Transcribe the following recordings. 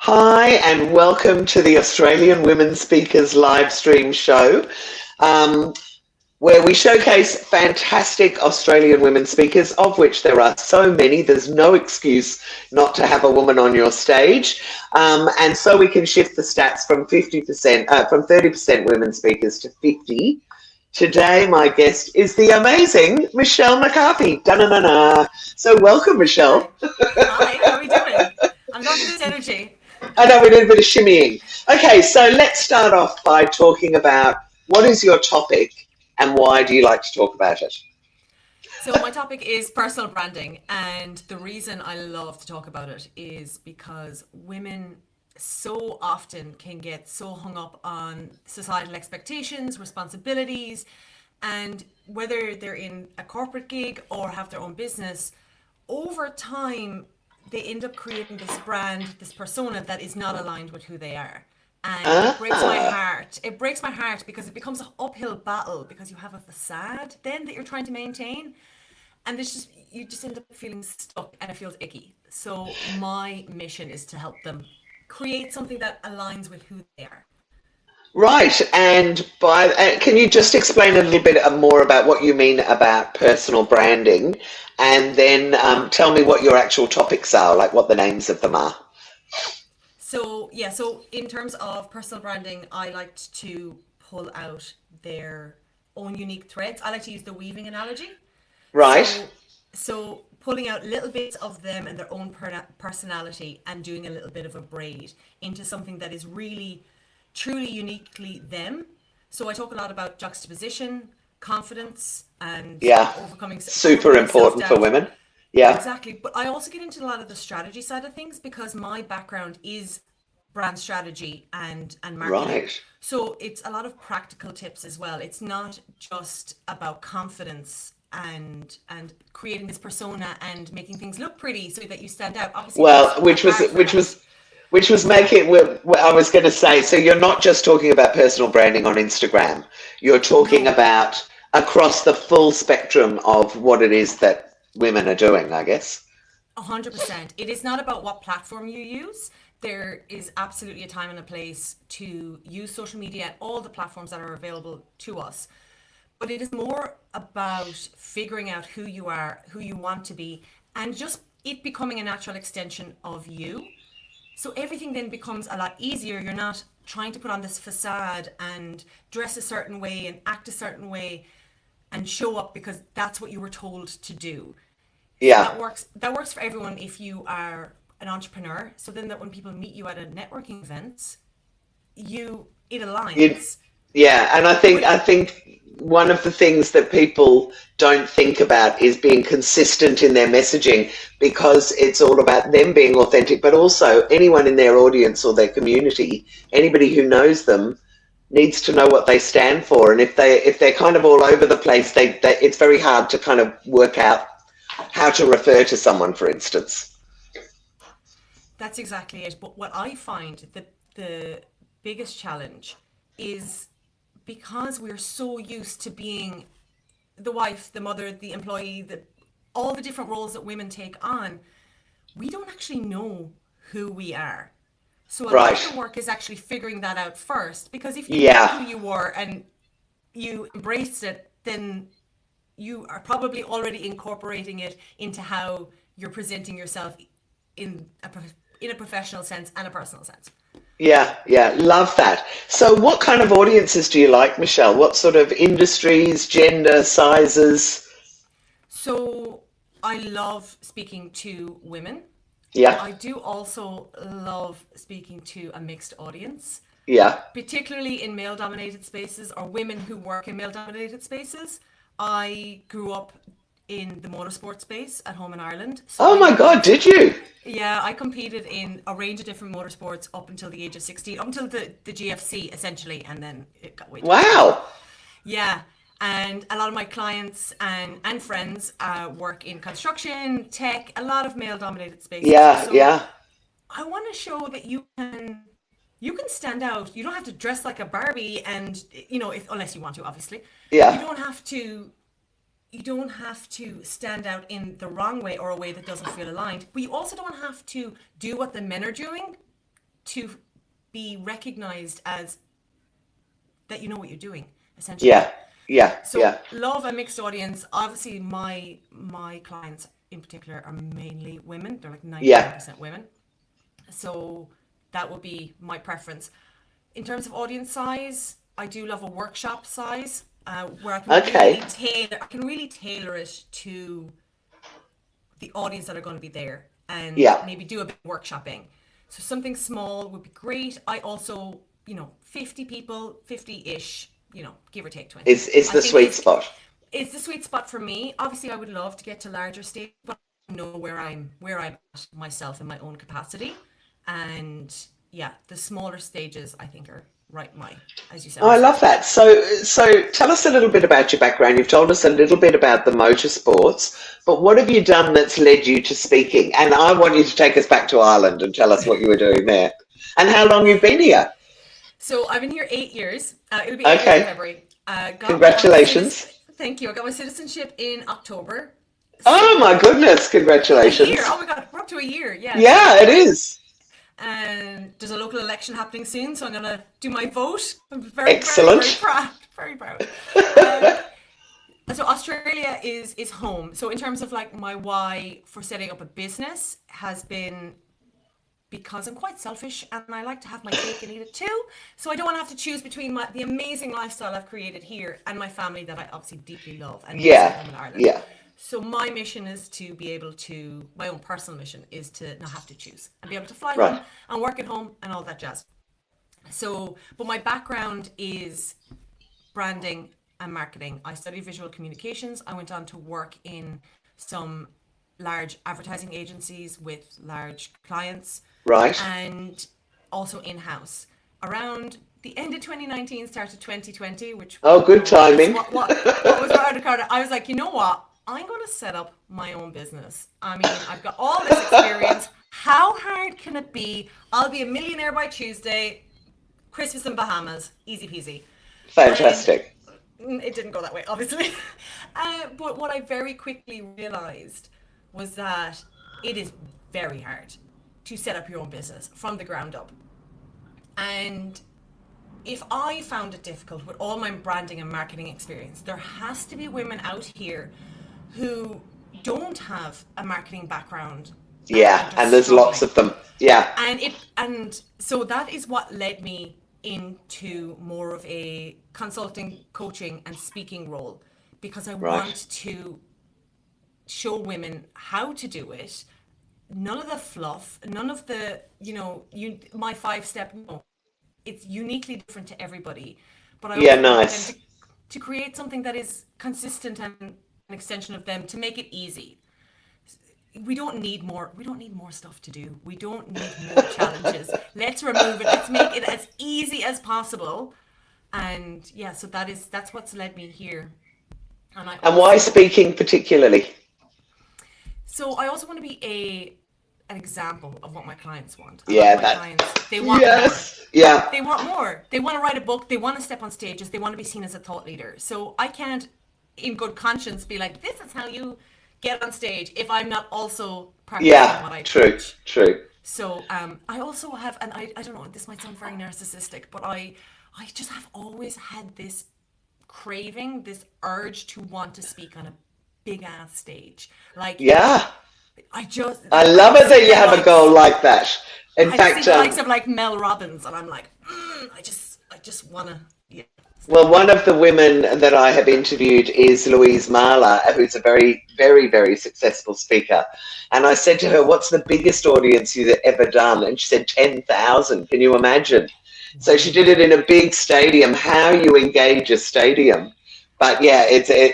Hi, and welcome to the Australian Women Speakers live stream show, um, where we showcase fantastic Australian women speakers, of which there are so many. There's no excuse not to have a woman on your stage. And so we can shift the stats from 50%, from 30% women speakers to 50. Today, my guest is the amazing Michelle McCarthy. Da-na-na-na. So welcome, Hi. Michelle. Hi, how are we doing? I'm loving this energy. I know we did a bit of shimmying. Okay, so let's start off by talking about what is your topic and why do you like to talk about it? So, my topic is personal branding, and the reason I love to talk about it is because women so often can get so hung up on societal expectations, responsibilities, and whether they're in a corporate gig or have their own business, over time they end up creating this brand, this persona that is not aligned with who they are. And it breaks my Ah, heart. It breaks my heart because it becomes an uphill battle because you have a facade then that you're trying to maintain. And there's just you just end up feeling stuck and it feels icky. So my mission is to help them create something that aligns with who they are. right. And can you just explain a little bit more about what you mean about personal branding, and then tell me what your actual topics are, like what the names of them are. So yeah, so in terms of personal branding, I liked to pull out their own unique threads. I like to use the weaving analogy. Right. So pulling out little bits of them and their own personality and doing a little bit of a braid into something that is really truly uniquely them. So I talk a lot about juxtaposition, confidence, and Yeah. Super overcoming important for self-doubt. women. Yeah. Exactly. But I also get into a lot of the strategy side of things because my background is brand strategy and marketing. Right. So it's a lot of practical tips as well. It's not just about confidence and creating this persona and making things look pretty so that you stand out. Obviously Well, there's a part for that. which was making. Well, I was going to say. So you're not just talking about personal branding on Instagram. You're talking No, about across the full spectrum of what it is that women are doing, I guess. 100%. It is not about what platform you use. There is absolutely a time and a place to use social media and all the platforms that are available to us. But it is more about figuring out who you are, who you want to be, and just it becoming a natural extension of you. So everything then becomes a lot easier. You're not trying to put on this facade and dress a certain way and act a certain way and show up because that's what you were told to do. So Yeah. that works for everyone if you are an entrepreneur. So then that when people meet you at a networking event, you it You, aligns. yeah, and But I think one of the things that people don't think about is being consistent in their messaging, because it's all about them being authentic, but also anyone in their audience or their community, anybody who knows them needs to know what they stand for. And if they're kind of all over the place, they it's very hard to kind of work out how to refer to someone, for instance. that's exactly it. But what I find the biggest challenge is because we're so used to being the wife, the mother, the employee, all the different roles that women take on, we don't actually know who we are. So a lot of Right. the work is actually figuring that out first, because if you knew Yeah. who you were and you embraced it, then you are probably already incorporating it into how you're presenting yourself in in a professional sense and a personal sense. Yeah, yeah, love that. So, what kind of audiences do you like, Michelle? What sort of industries, gender, sizes? So I love speaking to women. Yeah, I do also love speaking to a mixed audience, yeah. particularly in male dominated spaces or women who work in male dominated spaces. I grew up in the motorsport space at home in Ireland. So Oh I my God, lived, did you? yeah, I competed in a range of different motorsports up until the age of 16, up until the GFC essentially, and then it got way too expensive. Wow. Yeah. And a lot of my clients and friends work in construction, tech, a lot of male dominated spaces. Yeah, So yeah, I want to show that you can stand out. You don't have to dress like a Barbie and if unless you want to obviously. You yeah. don't have to you don't have to stand out in the wrong way or a way that doesn't feel aligned. But you also don't have to do what the men are doing to be recognized as that you know what you're doing, essentially. Yeah. Love a mixed audience. Obviously, my clients in particular are mainly women. They're like 99% women. So that would be my preference. In terms of audience size, I do love a workshop size where I can really tailor it to the audience that are going to be there, and maybe do a bit of workshopping. So something small would be great. I also, 50 people, 50-ish, give or take 20. Is the sweet spot. It's the sweet spot for me. Obviously, I would love to get to larger stages, but I know where I'm at myself in my own capacity. And yeah, the smaller stages I think are right as you said. Oh, I love that. So tell us a little bit about your background. You've told us a little bit about the motorsports, but what have you done that's led you to speaking? And I want you to take us back to Ireland and tell us what you were doing there and how long you've been here. So I've been here 8 years. It'll be 8 years in February. Congratulations. Thank you. I got my citizenship in October. Oh my goodness, congratulations. Oh my God, we're up to a year. Yeah. Yeah, it is. And there's a local election happening soon, so I'm going to do my vote. I'm Excellent. Very proud. So Australia is home. So in terms of like my why for setting up a business has been because I'm quite selfish and I like to have my cake and eat it too. So I don't want to have to choose between the amazing lifestyle I've created here and my family that I obviously deeply love and home in Ireland. Yeah. So my mission is to be able to, my own personal mission is to not have to choose and be able to fly home and work at home and all that jazz. So, but my background is branding and marketing. I studied visual communications. I went on to work in some large advertising agencies with large clients. Right. And also in-house. Around the end of 2019, started 2020, which good timing. What was around the corner. I was like, you know what? I'm going to set up my own business. I mean, I've got all this experience. How hard can it be? I'll be a millionaire by Tuesday. Christmas in Bahamas. Easy peasy. Fantastic. And it didn't go that way, obviously. But what I very quickly realized was that it is very hard to set up your own business from the ground up. And if I found it difficult with all my branding and marketing experience, there has to be women out here who don't have a marketing background. And there's lots of them. Yeah. And so that is what led me into more of a consulting, coaching and speaking role, because I want to show women how to do it. None of the fluff, none of the, my 5-step, no. It's uniquely different to everybody. But I also want them to create something that is consistent and an extension of them to make it easy. We don't need more stuff to do. We don't need more challenges. Let's remove it. Let's make it as easy as possible. And so that's what's led me here. And why speaking particularly? So I also want to be an example of what my clients want. They want more. Yeah. They want more. They want to write a book. They want to step on stages. They want to be seen as a thought leader. So I can't, in good conscience, be like, this is how you get on stage if I'm not also practicing what I teach. True. So I also have, and I don't know, this might sound very narcissistic, but I just have always had this craving, this urge to want to speak on a big ass stage. Like, I love it that you have a goal like that. In fact, see the likes of like Mel Robbins, and I'm like, I just want to. Yeah. Well, one of the women that I have interviewed is Louise Marler, who's a very, very, very successful speaker. And I said to her, what's the biggest audience you've ever done? And she said 10,000. Can you imagine? So she did it in a big stadium. How you engage a stadium. But yeah,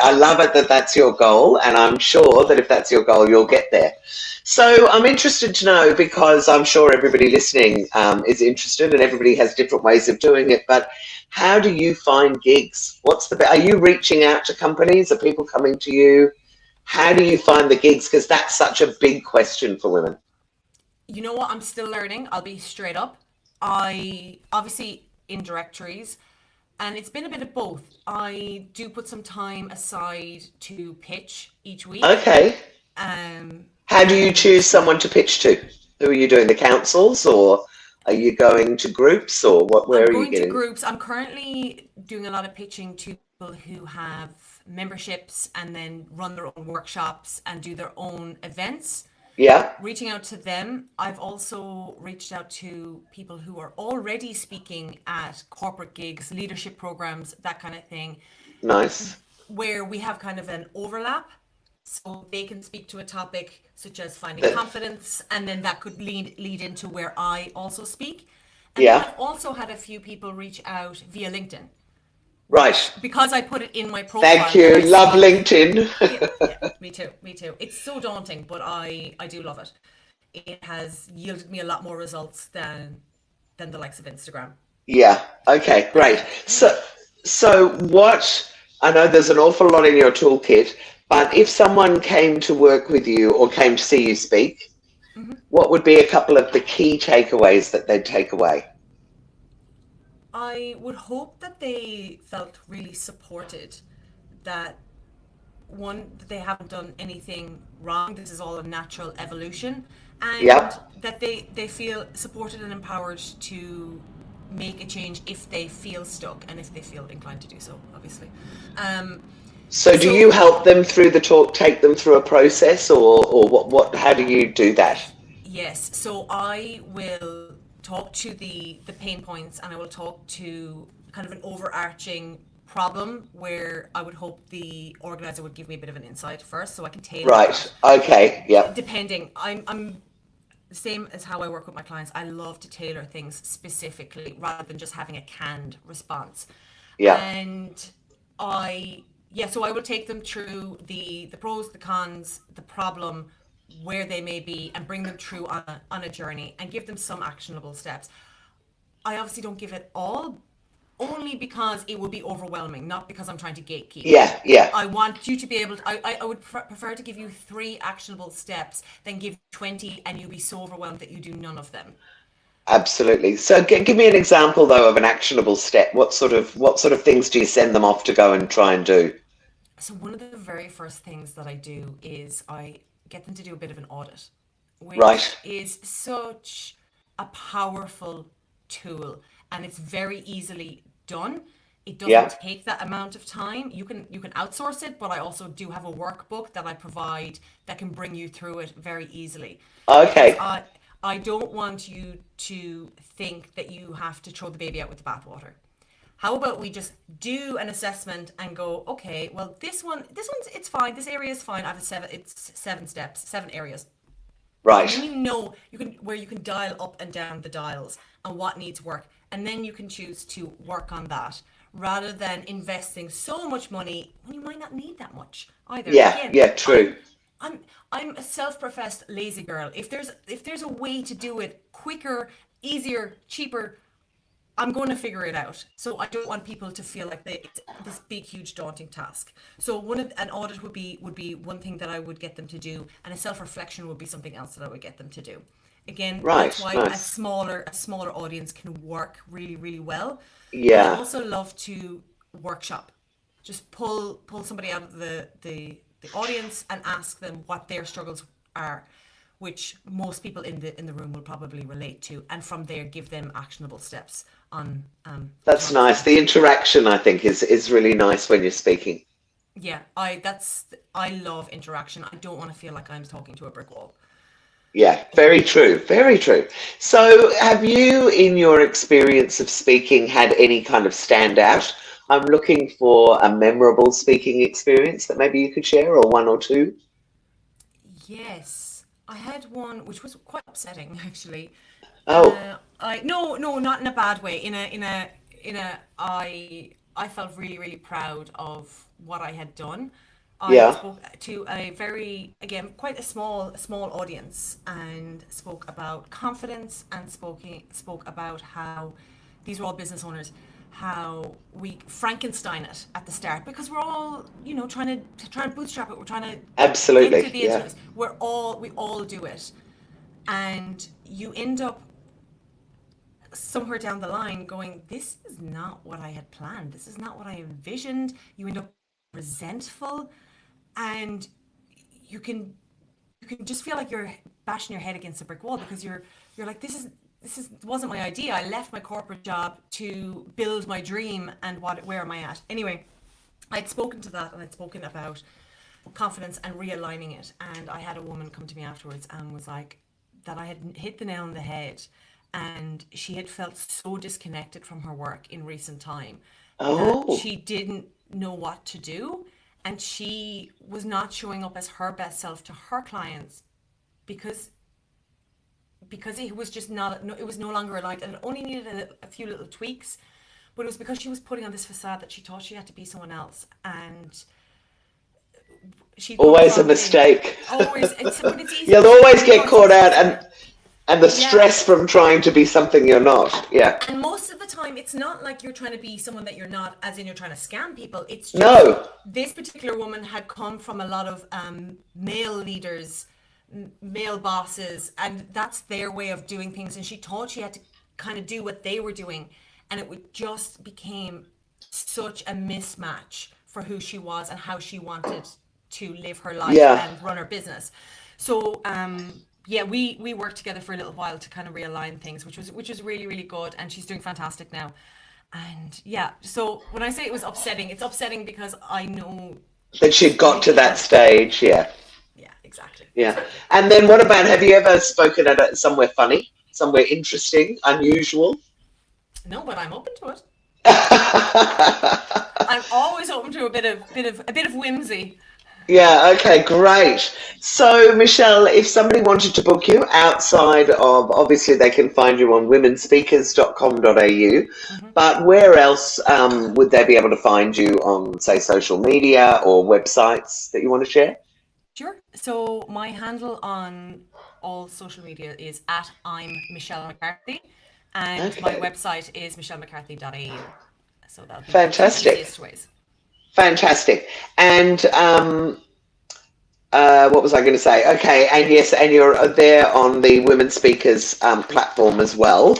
I love it that that's your goal. And I'm sure that if that's your goal, you'll get there. So I'm interested to know, because I'm sure everybody listening is interested and everybody has different ways of doing it. But how do you find gigs? Are you reaching out to companies? Are people coming to you? How do you find the gigs? Because that's such a big question for women. You know what? I'm still learning. I'll be straight up. I obviously in directories, and it's been a bit of both. I do put some time aside to pitch each week. Okay. How do you choose someone to pitch to? Who are you doing? The councils or Are you going to groups or what? Where I'm are you going to getting? groups. I'm currently doing a lot of pitching to people who have memberships and then run their own workshops and do their own events. Yeah, Reaching out to them. I've also reached out to people who are already speaking at corporate gigs, leadership programs, that kind of thing, nice. where we have kind of an overlap. So they can speak to a topic such as finding That, confidence, and then that could lead into where I also speak. And then yeah, I've also had a few people reach out via LinkedIn, which, right. because I put it in my Thank profile that you. I Love speak. LinkedIn. Yeah, yeah, me too, me too. It's so daunting, but I do love it. It has yielded me a lot more results than the likes of Instagram. Yeah. Okay, And great. then, yeah. So what, I know there's an awful lot in your toolkit, but if someone came to work with you or came to see you speak, what would be a couple of the key takeaways that they'd take away? I would hope that they felt really supported, that one, that they haven't done anything wrong, this is all a natural evolution, and Yep. that they feel supported and empowered to make a change if they feel stuck and if they feel inclined to do so, obviously. Um, So do you so help them through the talk, take them through a process or how do you do that? yes, so I will talk to the pain points, and I will talk to kind of an overarching problem where I would hope the organizer would give me a bit of an insight first so I can tailor that. Right. Okay. Yep. Depending, I'm the same as how I work with my clients. I love to tailor things specifically rather than just having a canned response. Yep. And yeah, so I will take them through the pros, the cons, the problem, where they may be, and bring them through on a journey and give them some actionable steps. I obviously don't give it all, only because it would be overwhelming, not because I'm trying to gatekeep. Yeah. Yeah. I want you to be able to, I would prefer to give you 3 actionable steps than give 20 and you be so overwhelmed that you do none of them. Absolutely. So give me an example though of an actionable step. What sort of things do you send them off to go and try and do? So one of the very first things that I do is I get them to do a bit of an audit, which Right. is such a powerful tool, and it's very easily done. It doesn't Yeah. take that amount of time. You can outsource it, but I also do have a workbook that I provide that can bring you through it very easily, because Okay. I don't want you to think that you have to throw the baby out with the bathwater. How about we just do an assessment and go, okay, well, this one's, it's fine. This area is fine. I have it's 7 steps, 7 areas. And then Right. you can dial up and down the dials and what needs work. And then you can choose to work on that rather than investing so much money when you might not need that much either. Yeah. Again, Yeah. I'm True. I'm I'm a self-professed lazy girl. If there's a way to do it quicker, easier, cheaper, I'm going to figure it out. So I don't want people to feel like it's this big, huge, daunting task. So an audit would be one thing that I would get them to do, and a self-reflection would be something else that I would get them to do. Again, that's Right. why a Nice. smaller audience can work really, really well. And I Yeah. also love to workshop. Just pull somebody out of the audience and ask them what their struggles are, which most people in the room will probably relate to, and from there give them actionable steps on to That's nice. understand. The interaction I think is really nice when you're speaking. Yeah, I love interaction. I don't want to feel like I'm talking to a brick wall. Yeah, very true, very true. So, have you, in your experience of speaking, had any kind of standout? I'm looking for a memorable speaking experience that maybe you could share, or one or two. Yes, I had one which was quite upsetting actually. Oh, I no, not in a bad way. In a I felt really, really proud of what I had done. I yeah, spoke to a very, again, quite a small audience, and spoke about confidence, and spoke about how these were all business owners, how we Frankenstein it at the start, because we're all, trying to bootstrap it. We're trying to get into absolutely. the Yeah, internet. We all do it, and you end up somewhere down the line going, this is not what I had planned. This is not what I envisioned. You end up resentful, and you can you can just feel like you're bashing your head against a brick wall, because you're like, this is wasn't my idea. I left my corporate job to build my dream, and where am I at? Anyway, I'd spoken to that, and I'd spoken about confidence and realigning it. And I had a woman come to me afterwards and was like, that I had hit the nail on the head, and she had felt so disconnected from her work in recent time that she didn't know what to do, and she was not showing up as her best self to her clients because it was just not, it was no longer aligned, and it only needed a few little tweaks, but it was because she was putting on this facade that she thought she had to be someone else, and she always a mistake. Always, but it's easy. You'll always get caught out, and the stress from trying to be something you're not. Yeah. And most of the time, it's not like you're trying to be someone that you're not, as in you're trying to scam people. It's just this particular woman had come from a lot of male leaders, male bosses, and that's their way of doing things, and she thought she had to kind of do what they were doing, and it just became such a mismatch for who she was and how she wanted to live her life and run her business. So we worked together for a little while to kind of realign things, which was really, really good, and she's doing fantastic now. And so when I say it was upsetting, it's upsetting because I know that she got to that stage. Exactly. Yeah. And then what about, have you ever spoken at somewhere funny, somewhere interesting, unusual? No, but I'm open to it. I'm always open to a bit of whimsy. Yeah, okay, great. So, Michelle, if somebody wanted to book you outside of, obviously they can find you on womenspeakers.com.au, but where else would they be able to find you on, say, social media or websites that you want to share? Sure. So my handle on all social media is at I'm Michelle McCarthy, and my website is michellemccarthy.au. So that'll be fantastic. The easiest ways. Fantastic. And what was I going to say? Okay, and yes, and you're there on the Women Speakers platform as well.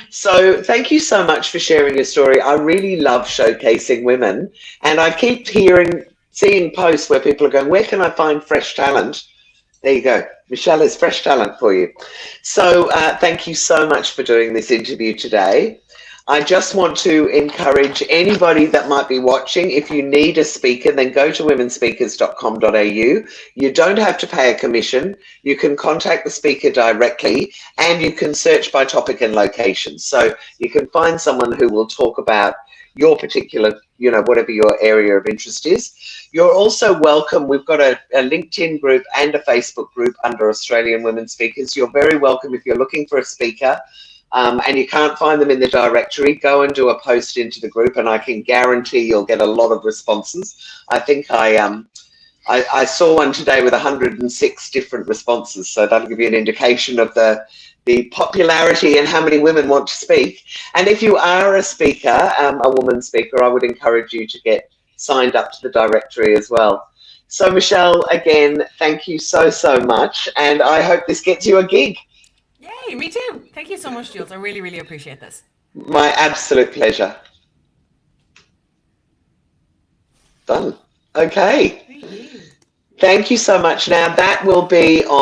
So thank you so much for sharing your story. I really love showcasing women, and I keep seeing posts where people are going, where can I find fresh talent? There you go. Michelle is fresh talent for you. So thank you so much for doing this interview today. I just want to encourage anybody that might be watching, if you need a speaker, then go to womenspeakers.com.au. You don't have to pay a commission. You can contact the speaker directly, and you can search by topic and location. So you can find someone who will talk about your particular, whatever your area of interest is. You're also welcome. We've got a LinkedIn group and a Facebook group under Australian Women Speakers. You're very welcome if you're looking for a speaker. And you can't find them in the directory, go and do a post into the group, and I can guarantee you'll get a lot of responses. I think I saw one today with 106 different responses, so that'll give you an indication of the popularity and how many women want to speak. And if you are a speaker, a woman speaker, I would encourage you to get signed up to the directory as well. So Michelle, again, thank you so much, and I hope this gets you a gig. Yay, me too. Thank you so much, Jules. I really, really appreciate this. My absolute pleasure. Done. Okay. Thank you so much. Now that will be on